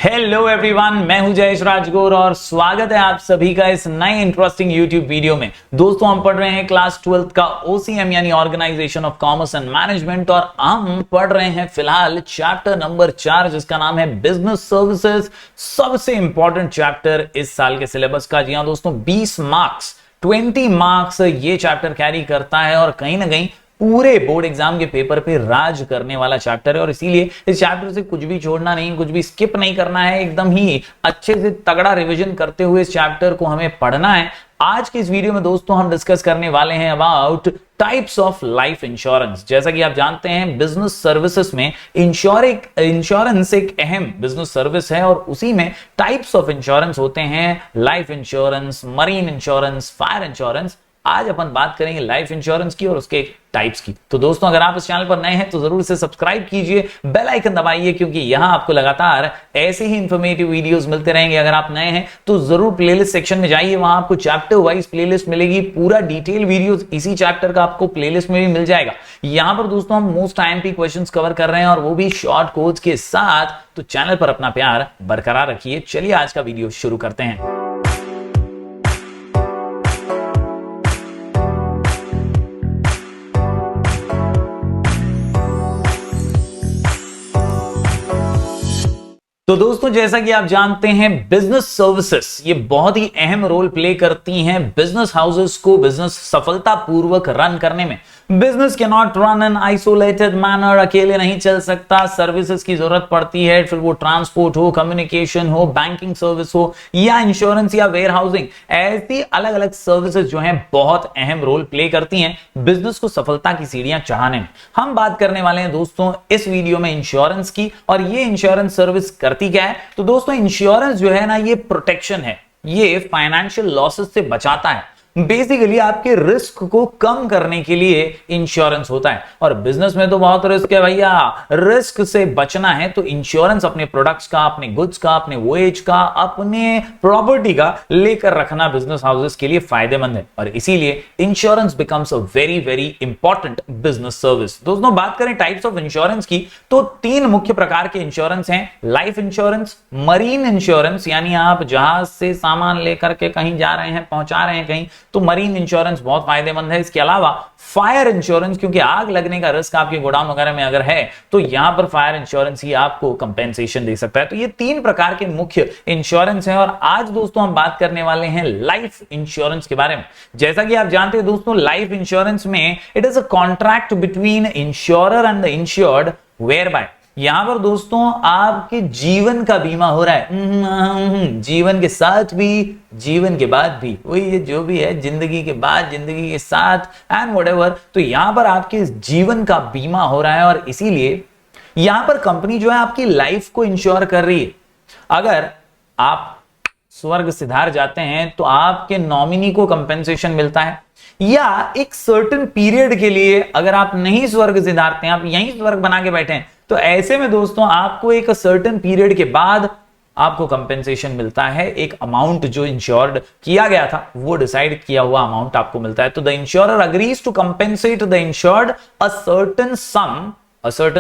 Hello everyone, मैं हूं जयेश राजगोर और स्वागत है आप सभी का इस नए इंटरेस्टिंग यूट्यूब वीडियो में। दोस्तों, हम पढ़ रहे हैं क्लास 12th का OCM यानी organisation of commerce and management और हम पढ़ रहे हैं फिलहाल चैप्टर नंबर 4 जिसका नाम है बिजनेस सर्विसेज। सबसे इंपॉर्टेंट चैप्टर इस साल के सिलेबस का। जी हां दोस्तों, 20 मार्क्स 20 मार्क्स ये चैप्टर कैरी करता है और कहीं ना कहीं पूरे बोर्ड एग्जाम के पेपर पे राज करने वाला चैप्टर है और इसीलिए इस चैप्टर से कुछ भी छोड़ना नहीं, कुछ भी स्किप नहीं करना है। एकदम ही अच्छे से तगड़ा रिवीजन करते हुए इस चैप्टर को हमें पढ़ना है। आज की इस वीडियो में दोस्तों हम डिस्कस करने वाले हैं about types of life insurance. जैसा कि आप जानते हैं, बिजनेस सर्विसेज में इंश्योरेंस एक अहम बिजनेस सर्विस है और उसी में टाइप्स ऑफ इंश्योरेंस होते हैं। Life insurance, marine insurance, fire insurance. आज अपन बात करेंगे लाइफ इंश्योरेंस की और उसके टाइप्स की। तो दोस्तों, अगर आप इस चैनल पर नए हैं तो जरूर से सब्सक्राइब कीजिए, बेल आइकन दबाइए, क्योंकि यहां आपको लगातार ऐसे ही इंफॉर्मेटिव वीडियोस मिलते रहेंगे। अगर आप नए हैं तो जरूर प्लेलिस्ट सेक्शन में जाइए, वहां आपको चैप्टर वाइज प्लेलिस्ट मिलेगी। पूरा डिटेल वीडियोस इसी चैप्टर का आपको प्लेलिस्ट में भी मिल जाएगा। यहां पर दोस्तों हम मोस्ट IMP क्वेश्चंस कवर कर रहे हैं और वो भी शॉर्ट कोड्स के साथ। तो चैनल पर अपना प्यार बरकरार रखिए। चलिए आज का वीडियो शुरू करते हैं। तो दोस्तों, जैसा कि आप जानते हैं, बिजनेस सर्विसेज ये बहुत ही अहम रोल प्ले करती हैं बिजनेस हाउसेस को बिजनेस सफलतापूर्वक रन करने में। Business can not run in isolated manner, अकेले नहीं चल सकता। सर्विसेज की जरूरत पड़ती है, फिर वो ट्रांसपोर्ट हो, कम्युनिकेशन हो, बैंकिंग सर्विस हो या इंश्योरेंस या वेयर हाउसिंग। ऐसी अलग अलग सर्विसेज जो हैं बहुत अहम रोल प्ले करती हैं बिजनेस को सफलता की सीढ़ियां चढ़ाने में। हम बात करने वाले हैं दोस्तों इस वीडियो में इंश्योरेंस की। और ये इंश्योरेंस सर्विस करती क्या है? तो दोस्तों, इंश्योरेंस जो है ना, ये प्रोटेक्शन है, ये फाइनेंशियल लॉसेस से बचाता है। बेसिकली आपके रिस्क को कम करने के लिए इंश्योरेंस होता है। और बिजनेस में तो बहुत रिस्क है भैया, रिस्क से बचना है तो इंश्योरेंस अपने प्रोडक्ट्स का, अपने गुड्स का, अपने वोएज का, अपने प्रॉपर्टी का लेकर रखना बिजनेस हाउसेस के लिए फायदेमंद है और इसीलिए insurance becomes a very very important business service. दोस्तों, बात करें टाइप्स ऑफ इंश्योरेंस की तो 3 मुख्य प्रकार के इंश्योरेंस हैं। लाइफ इंश्योरेंस, मरीन इंश्योरेंस यानी आप जहाज से सामान लेकर के कहीं जा रहे हैं, पहुंचा रहे हैं कहीं, तो मरीन इंश्योरेंस बहुत फायदेमंद है। इसके अलावा फायर इंश्योरेंस, क्योंकि आग लगने का रिस्क आपके गोडाउन वगैरह में अगर है तो यहां पर फायर इंश्योरेंस ही आपको कंपेंसेशन दे सकता है। तो ये 3 प्रकार के मुख्य इंश्योरेंस हैं और आज दोस्तों हम बात करने वाले हैं लाइफ इंश्योरेंस के बारे में। जैसा कि आप जानते हैं दोस्तों, लाइफ इंश्योरेंस में it is a contract between insurer and the insured, whereby यहां पर दोस्तों आपके जीवन का बीमा हो रहा है। जीवन के साथ भी, जीवन के बाद भी, वही जो भी है, जिंदगी के बाद, जिंदगी के साथ एंड व्हाटएवर। तो यहां पर आपके जीवन का बीमा हो रहा है और इसीलिए यहां पर कंपनी जो है आपकी लाइफ को इंश्योर कर रही है। अगर आप स्वर्ग सिधार जाते हैं तो आपके नॉमिनी को कंपेंसेशन मिलता है, या एक सर्टेन पीरियड के लिए अगर आप नहीं स्वर्ग सिधारते हैं, आप यहीं स्वर्ग बना के बैठे हैं, तो ऐसे में दोस्तों आपको एक सर्टेन पीरियड के बाद आपको कंपेंसेशन मिलता है। एक अमाउंट जो इंश्योर्ड किया गया था वो डिसाइड किया हुआ अमाउंट आपको मिलता है। तो the insurer agrees to compensate the insured a certain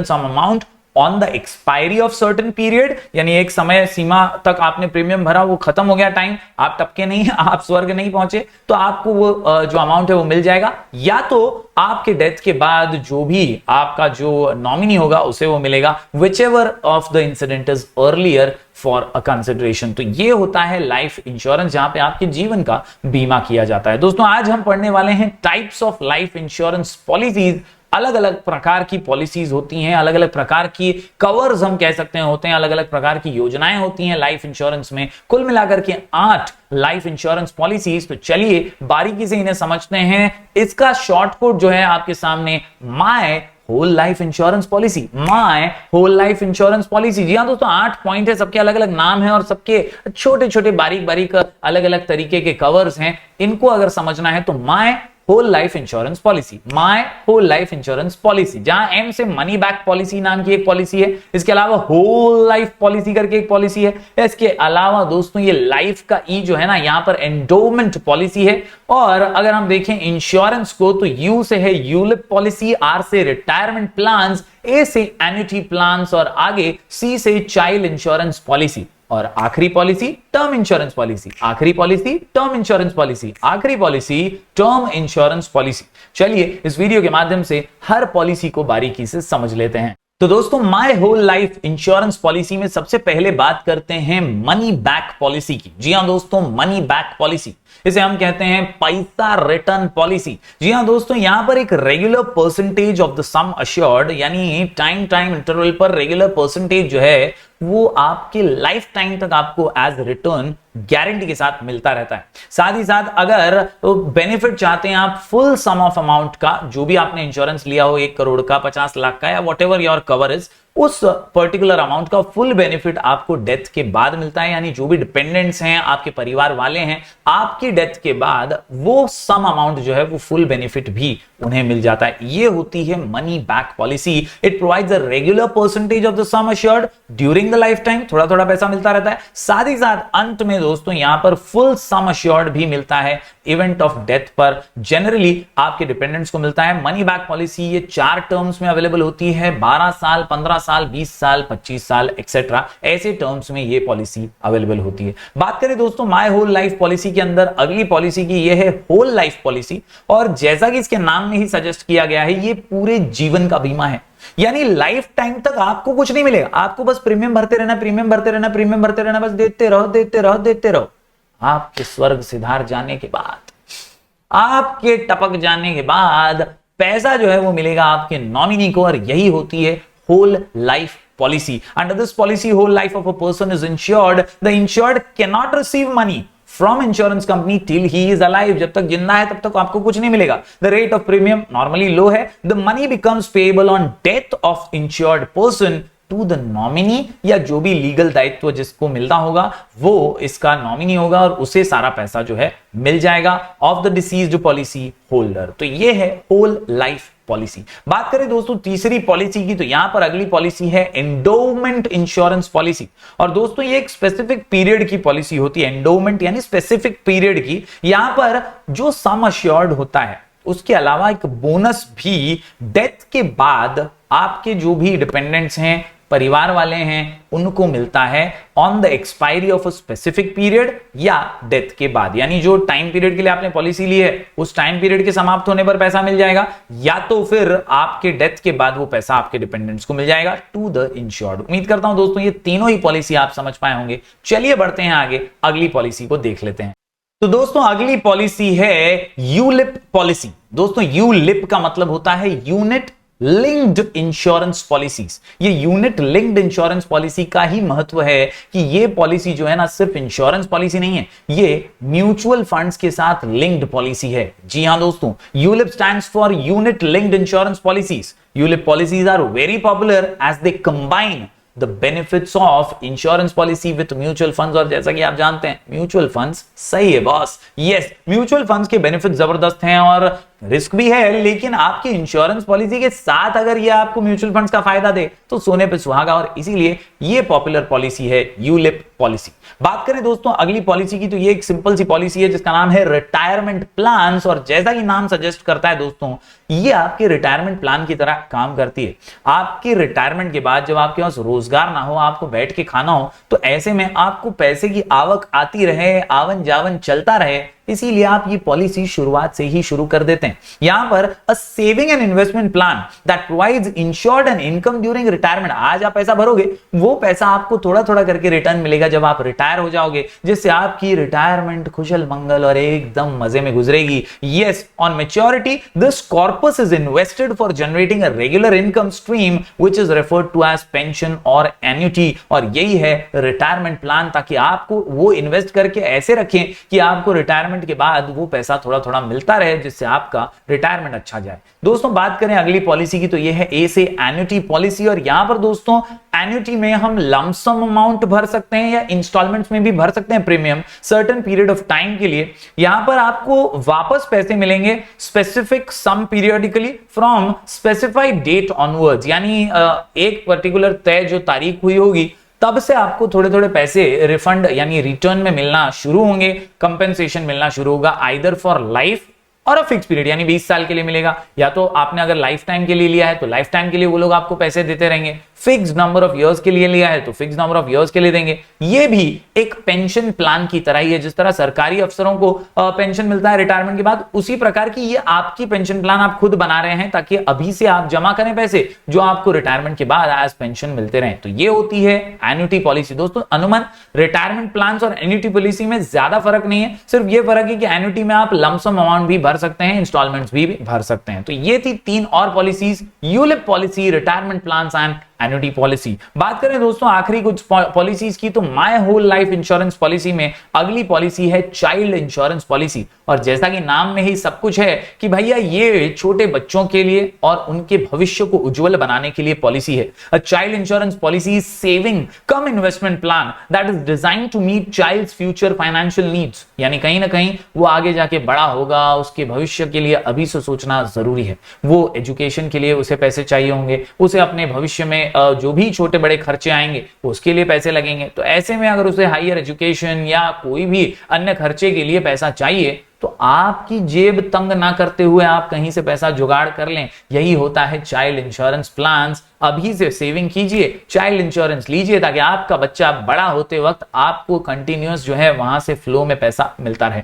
sum amount on the expiry of certain period, यानी एक समय सीमा तक आपने प्रीमियम भरा, वो खत्म हो गया टाइम, आप टपके नहीं, आप स्वर्ग नहीं पहुंचे, तो आपको वो जो अमाउंट है वो मिल जाएगा। या तो आपके डेथ के बाद जो भी आपका जो नॉमिनी होगा उसे वो मिलेगा, which ever of the incident is earlier for a consideration. तो ये होता है लाइफ इंश्योरेंस, जहां पे आपके जीवन का बीमा किया जाता है। दोस्तों, आज हम पढ़ने वाले हैं types of life insurance policies. अलग अलग प्रकार की पॉलिसीज होती हैं, अलग अलग प्रकार की कवर्स हम कह सकते हैं होते हैं, अलग अलग प्रकार की योजनाएं होती हैं लाइफ इंश्योरेंस में। कुल मिलाकर के 8 लाइफ इंश्योरेंस पॉलिसीज। तो चलिए बारीकी से इन्हें समझते हैं। इसका शॉर्ट कोड जो है आपके सामने, my whole life insurance policy, my whole life insurance policy. जी हाँ दोस्तों, 8 पॉइंट है, सबके अलग अलग नाम है और सबके छोटे छोटे बारीक बारीक अलग अलग तरीके के कवर्स हैं। इनको अगर समझना है तो my whole life insurance policy, my whole life insurance policy, जहां एम से मनी बैक पॉलिसी नाम की एक पॉलिसी है। इसके अलावा होल लाइफ पॉलिसी करके एक पॉलिसी है। इसके अलावा दोस्तों ये लाइफ का ई जो है ना, यहां पर एंडोमेंट पॉलिसी है। और अगर हम देखें इंश्योरेंस को तो यू से है यूलिप पॉलिसी, आर से रिटायरमेंट प्लान्स, ए से एन्युटी प्लान्स और आगे सी से चाइल्ड इंश्योरेंस पॉलिसी। और आखिरी पॉलिसी टर्म इंश्योरेंस पॉलिसी, आखिरी पॉलिसी टर्म इंश्योरेंस पॉलिसी, आखिरी पॉलिसी टर्म इंश्योरेंस पॉलिसी। चलिए इस वीडियो के माध्यम से हर पॉलिसी को बारीकी से समझ लेते हैं। तो दोस्तों my whole life insurance policy में सबसे पहले बात करते हैं मनी बैक पॉलिसी की। जी हां दोस्तों, मनी बैक पॉलिसी, इसे हम कहते हैं पैसा रिटर्न पॉलिसी। जी हां दोस्तों, यहां पर एक regular percentage of the sum assured, यानी टाइम इंटरवल पर रेगुलर परसेंटेज जो है वो आपके लाइफ टाइम तक आपको एज रिटर्न गारंटी के साथ मिलता रहता है। साथ ही साथ अगर बेनिफिट चाहते हैं आप फुल सम ऑफ अमाउंट का, जो भी आपने इंश्योरेंस लिया हो 1 करोड़ का, 50 लाख का, या what ever your cover is, उस पर्टिकुलर अमाउंट का फुल बेनिफिट आपको डेथ के बाद मिलता है। यानी जो भी डिपेंडेंट्स हैं, आपके परिवार वाले हैं, आपकी डेथ के बाद वो सम अमाउंट जो है वो फुल बेनिफिट भी उन्हें मिल जाता है। ये होती है money back policy. It provides a regular percentage of the sum assured during the life time, थोड़ा थोड़ा पैसा मिलता रहता है। साथ ही साथ अंत में दोस्तों यहां पर फुल सम अश्योर्ड भी मिलता है इवेंट ऑफ डेथ पर, जनरली आपके डिपेंडेंट्स को मिलता है। मनी बैक पॉलिसी ये 4 टर्म्स में अवेलेबल होती है, 12 साल, 15 साल, 20 साल, 25 साल एक्सेट्रा, ऐसे टर्म्स में ये पॉलिसी अवेलेबल होती है। बात करें दोस्तों माय होल लाइफ पॉलिसी के अंदर अगली पॉलिसी की, ये है होल लाइफ पॉलिसी। और जैसा कि इसके नाम में ही सजेस्ट किया गया है, ये पूरे जीवन का बीमा है। यानी लाइफ टाइम तक आपको कुछ नहीं मिलेगा, आपको बस प्रीमियम भरते रहना, प्रीमियम भरते रहना, प्रीमियम भरते रहना, बस देते रहो, देते रहो, देते रहो। आपके स्वर्ग सिधार जाने के बाद, आपके टपक जाने के बाद पैसा जो है वो मिलेगा आपके नॉमिनी को, और यही होती है whole life policy. Under this policy whole life of a person is insured. The insured can not receive money from insurance company till he is alive. जब तक जिंदा है तब तक आपको कुछ नहीं मिलेगा। The rate of premium normally low है। The money becomes payable on death of insured person to the nominee, या जो भी लीगल दायित्व जिसको मिलता होगा वो इसका नॉमिनी होगा, और उसे सारा पैसा जो है मिल जाएगा of the deceased policy holder. तो ये है होल लाइफ पॉलिसी। बात करें दोस्तों तीसरी पॉलिसी की, तो यहां पर अगली पॉलिसी है एंडोमेंट इंश्योरेंस पॉलिसी। और दोस्तों ये एक स्पेसिफिक पीरियड की पॉलिसी होती है, एंडोमेंट यानी स्पेसिफिक पीरियड की। यहां पर जो सम अश्योर्ड होता है उसके अलावा एक बोनस भी डेथ के बाद आपके जो भी डिपेंडेंट्स हैं, परिवार वाले हैं, उनको मिलता है on the expiry of a specific period या डेथ के बाद। यानी जो टाइम पीरियड के लिए आपने पॉलिसी ली है उस टाइम पीरियड के समाप्त होने पर पैसा मिल जाएगा, या तो फिर आपके डेथ के बाद वो पैसा आपके डिपेंडेंट्स को मिल जाएगा टू द इंश्योर्ड। उम्मीद करता हूं दोस्तों ये तीनों ही पॉलिसी आप समझ पाए होंगे। चलिए बढ़ते हैं आगे, अगली पॉलिसी को देख लेते हैं। तो दोस्तों अगली पॉलिसी है यूलिप पॉलिसी। दोस्तों यूलिप का मतलब होता है यूनिट लिंक्ड इंश्योरेंस पॉलिसीज। ये यूनिट लिंक्ड इंश्योरेंस पॉलिसी का ही महत्व है कि ये पॉलिसी जो है ना सिर्फ इंश्योरेंस पॉलिसी नहीं है, ये म्यूचुअल फंड्स के साथ लिंक्ड पॉलिसी है। जी हां दोस्तों, ULIP stands for unit linked insurance policies. ULIP policies are very popular as they combine the benefits of insurance policy with mutual funds. और जैसा कि आप जानते हैं म्यूचुअल फंड्स सही है बॉस, यस म्यूचुअल फंड्स के बेनिफिट जबरदस्त हैं और रिस्क भी है, लेकिन आपकी इंश्योरेंस पॉलिसी के साथ अगर ये आपको म्यूचुअल फंड्स का फायदा दे तो सोने पे सुहागा, और इसीलिए ये पॉपुलर पॉलिसी है यूलिप पॉलिसी। बात करें दोस्तों अगली पॉलिसी की, तो ये एक सिंपल सी पॉलिसी है जिसका नाम है रिटायरमेंट प्लान। और जैसा कि नाम सजेस्ट करता है दोस्तों, ये आपके रिटायरमेंट प्लान की तरह काम करती है। आपके रिटायरमेंट के बाद जब आपके पास रोजगार ना हो, आपको बैठ के खाना हो, तो ऐसे में आपको पैसे की आवक आती रहे, आवन जावन चलता रहे, इसीलिए आप ये पॉलिसी शुरुआत से ही शुरू कर देते हैं। यहां पर a saving and investment plan that provides insured and income during retirement. आज आप पैसा भरोगे, वो पैसा आपको थोड़ा थोड़ा करके रिटर्न मिलेगा जब आप रिटायर हो जाओगे, जिससे आपकी रिटायरमेंट कुशल मंगल और एकदम मजे में गुजरेगी। Yes, on maturity this corpus is invested for generating a regular income stream which is referred to as pension और एन्युटी। और यही है रिटायरमेंट प्लान, ताकि आपको वो इन्वेस्ट करके ऐसे रखें कि आपको रिटायरमेंट के बाद वो पैसा थोड़ा थोड़ा मिलता रहे, जिससे आपका रिटायरमेंट अच्छा जाए। दोस्तों बात करें अगली पॉलिसी की, तो ये है ए से एन्युटी पॉलिसी। और यहां पर दोस्तों एन्युटी में हम लमसम अमाउंट भर सकते हैं या इंस्टॉलमेंट्स में भी भर सकते हैं premium certain period of time के लिए। यहां पर आपको वापस पैसे मिलेंगे specific sum periodically from specified date onwards. यानी एक पर्टिकुलर तय जो तारीख हुई होगी तब से आपको थोड़े थोड़े पैसे रिफंड यानी रिटर्न में मिलना शुरू होंगे, कंपेंसेशन मिलना शुरू होगा, आइदर फॉर लाइफ और अ फिक्स पीरियड यानी 20 साल के लिए मिलेगा, या तो आपने अगर लाइफ टाइम के लिए लिया है तो लाइफ टाइम के लिए वो लोग आपको पैसे देते रहेंगे। फिक्स नंबर ऑफ इयर्स के लिए लिया है तो फिक्स नंबर ऑफ इयर्स के लिए देंगे। ये भी एक पेंशन प्लान की तरह ही है, जिस तरह सरकारी अफसरों को पेंशन मिलता है रिटायरमेंट के बाद, उसी प्रकार की ये आपकी पेंशन प्लान आप खुद बना रहे हैं ताकि अभी से आप जमा करें पैसे जो आपको रिटायरमेंट के बाद एज पेंशन मिलते रहे। तो ये होती है एन्युटी पॉलिसी। दोस्तों अनुमान रिटायरमेंट प्लान और एन्युटी पॉलिसी में ज्यादा फर्क नहीं है, सिर्फ ये फर्क है कि एन्युटी में आप लमसम अमाउंट भी भर सकते हैं, इंस्टॉलमेंट्स भी भर सकते हैं। तो ये थी 3 और policies, ULIP policy, retirement plan and annuity policy. बात करें दोस्तों आखिरी कुछ पॉलिसीज की, तो my whole life insurance policy में अगली पॉलिसी है चाइल्ड इंश्योरेंस पॉलिसी। और जैसा कि नाम में ही सब कुछ है कि भैया ये छोटे बच्चों के लिए और उनके भविष्य को उज्जवल बनाने के लिए पॉलिसी है। A child insurance policy is saving cum investment plan that is designed to meet child's future financial needs. यानी कहीं ना कहीं वो आगे जाके बड़ा होगा, उसके भविष्य के लिए अभी से सोचना जरूरी है। वो एजुकेशन के लिए उसे पैसे चाहिए होंगे, उसे अपने भविष्य में जो भी छोटे बड़े खर्चे आएंगे उसके लिए पैसे लगेंगे। तो ऐसे में अगर उसे हायर एजुकेशन या कोई भी अन्य खर्चे के लिए पैसा चाहिए तो आपकी जेब तंग ना करते हुए आप कहीं से पैसा जुगाड़ कर लें। यही होता है चाइल्ड इंश्योरेंस प्लान्स। अभी से सेविंग कीजिए, चाइल्ड इंश्योरेंस लीजिए ताकि आपका बच्चा बड़ा होते वक्त आपको कंटिन्यूअस जो है वहां से फ्लो में पैसा मिलता रहे।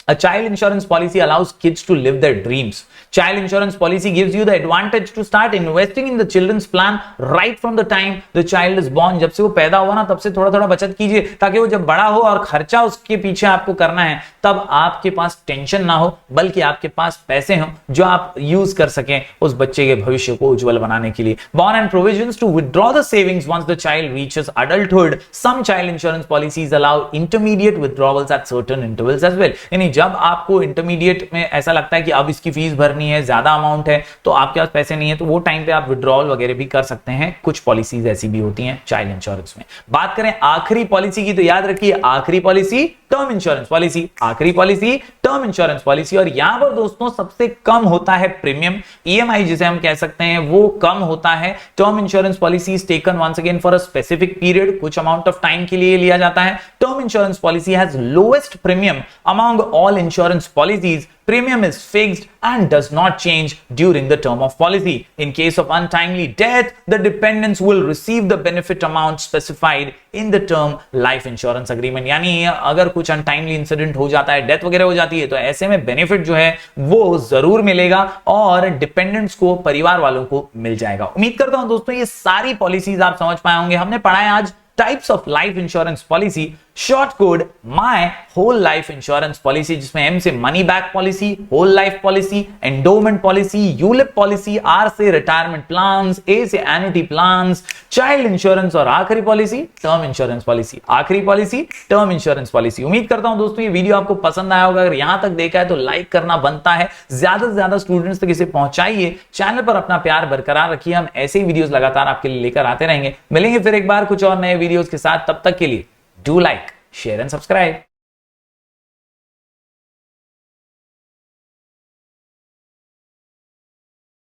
A child insurance policy allows kids to live their dreams. Child insurance policy gives you the advantage to start investing in the children's plan right from the time the child is born. जब से वो पैदा हुआ ना तब से थोड़ा थोड़ा बचत कीजिए ताकि वो जब बड़ा हो और खर्चा उसके पीछे आपको करना है तब आपके पास टेंशन ना हो, बल्कि आपके पास पैसे हों जो आप यूज कर सकें उस बच्चे के भविष्य को उज्जवल बनाने के लिए। Born and provisions to withdraw the savings once the child reaches adulthood. Some child insurance policies allow intermediate withdrawals at certain intervals as well. यानी जब आपको इंटरमीडिएट में ऐसा लगता है कि अब इसकी फीस भरनी है, ज्यादा अमाउंट है, तो आपके पास पैसे नहीं है, तो वो टाइम पे आप विड्रॉल वगैरह भी कर सकते हैं। कुछ पॉलिसीज ऐसी भी होती हैं चाइल्ड इंश्योरेंस में। बात करें आखिरी पॉलिसी की तो याद रखिए आखिरी पॉलिसी टर्म इंश्योरेंस पॉलिसी। आखिरी पॉलिसी टर्म इंश्योरेंस पॉलिसी। और यहां पर दोस्तों सबसे कम होता है प्रीमियम, ईएमआई जिसे हम कह सकते हैं वो कम होता है। Term insurance policy is taken once again for a specific period, कुछ अमाउंट ऑफ टाइम के लिए लिया जाता है। Term insurance policy has lowest premium among all insurance policies. Premium is fixed and does not change during the term of policy. In case of untimely death, the dependents will receive the benefit amount specified in the term life insurance agreement. यानी अगर कुछ untimely incident हो जाता है, death वगैरह हो जाती है, तो ऐसे में बेनिफिट जो है वो जरूर मिलेगा और डिपेंडेंट्स को, परिवार वालों को मिल जाएगा। उम्मीद करता हूं दोस्तों ये सारी पॉलिसीज आप समझ पाए होंगे। हमने पढ़ा है आज types of life insurance policy, short code my whole life insurance policy, जिसमें एम से money back policy, whole life policy, endowment policy, ULIP policy, R से रिटायरमेंट प्लान्स, ए से एन्युटी प्लान्स, चाइल्ड इंश्योरेंस और आखिरी policy term insurance policy. आखिरी policy term insurance policy. उम्मीद करता हूं दोस्तों ये वीडियो आपको पसंद आया होगा। अगर यहां तक देखा है तो लाइक करना बनता है, ज्यादा से ज्यादा स्टूडेंट्स तक इसे पहुंचाइए। चैनल पर अपना प्यार बरकरार रखिए, हम ऐसे ही वीडियोस लगातार आपके लिए लेकर आते रहेंगे। मिलेंगे फिर एक बार कुछ और नए वीडियोस के साथ, तब तक के लिए do like, share and subscribe.